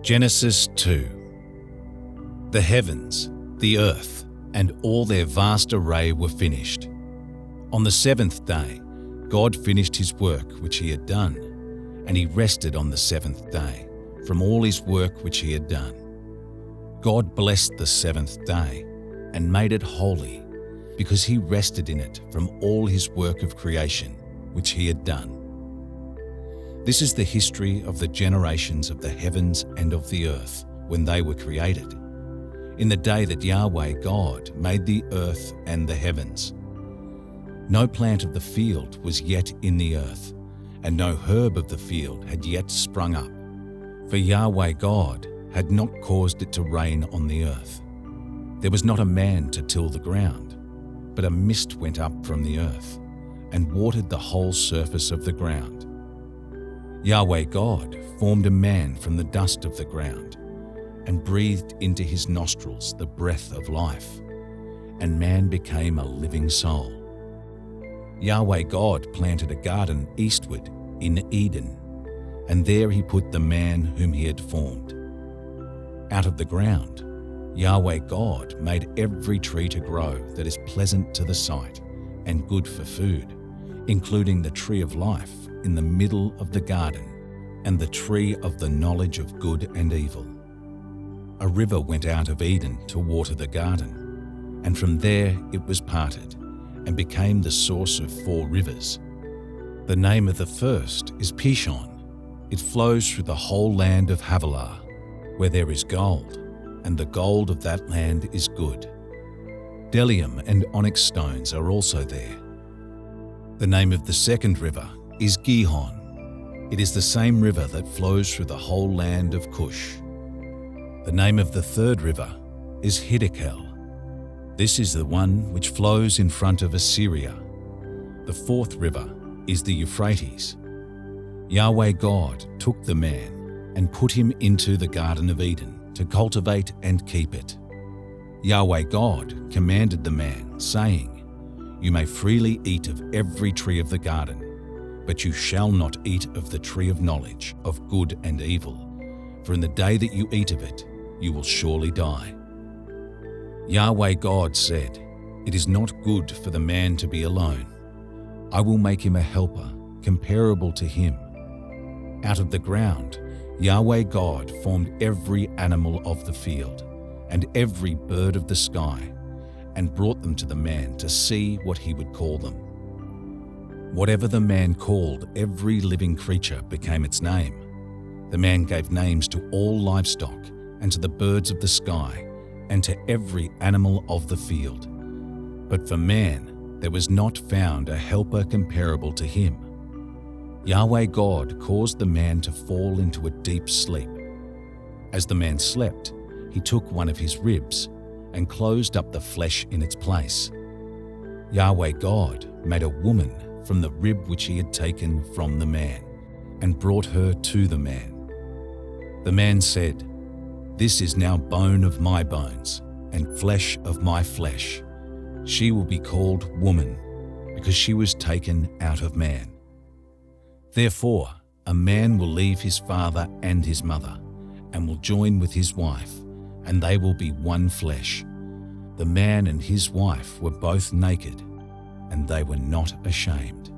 Genesis 2. The heavens, the earth, and all their vast array were finished. On the seventh day, God finished his work which he had done, and he rested on the seventh day from all his work which he had done. God blessed the seventh day and made it holy, because he rested in it from all his work of creation which he had done. This is the history of the generations of the heavens and of the earth when they were created, in the day that Yahweh God made the earth and the heavens. No plant of the field was yet in the earth, and no herb of the field had yet sprung up, for Yahweh God had not caused it to rain on the earth. There was not a man to till the ground, but a mist went up from the earth and watered the whole surface of the ground. Yahweh God formed a man from the dust of the ground and breathed into his nostrils the breath of life, and man became a living soul. Yahweh God planted a garden eastward in Eden, and there he put the man whom he had formed. Out of the ground, Yahweh God made every tree to grow that is pleasant to the sight and good for food, including the tree of life in the middle of the garden, and the tree of the knowledge of good and evil. A river went out of Eden to water the garden, and from there it was parted, and became the source of 4 rivers. The name of the first is Pishon. It flows through the whole land of Havilah, where there is gold, and the gold of that land is good. Bdellium and onyx stones are also there. The name of the second river is Gihon. It is the same river that flows through the whole land of Cush. The name of the third river is Hiddekel. This is the one which flows in front of Assyria. The fourth river is the Euphrates. Yahweh God took the man and put him into the Garden of Eden to cultivate and keep it. Yahweh God commanded the man, saying, "You may freely eat of every tree of the garden, but you shall not eat of the tree of knowledge of good and evil, for in the day that you eat of it, you will surely die." Yahweh God said, "It is not good for the man to be alone. I will make him a helper comparable to him." Out of the ground, Yahweh God formed every animal of the field and every bird of the sky, and brought them to the man to see what he would call them. Whatever the man called every living creature became its name. The man gave names to all livestock, and to the birds of the sky, and to every animal of the field. But for man there was not found a helper comparable to him. Yahweh God caused the man to fall into a deep sleep. As the man slept, he took one of his ribs and closed up the flesh in its place. Yahweh God made a woman from the rib which he had taken from the man, and brought her to the man. The man said, "This is now bone of my bones and flesh of my flesh. She will be called woman, because she was taken out of man." Therefore, a man will leave his father and his mother, and will join with his wife, and they will be one flesh. The man and his wife were both naked, and they were not ashamed.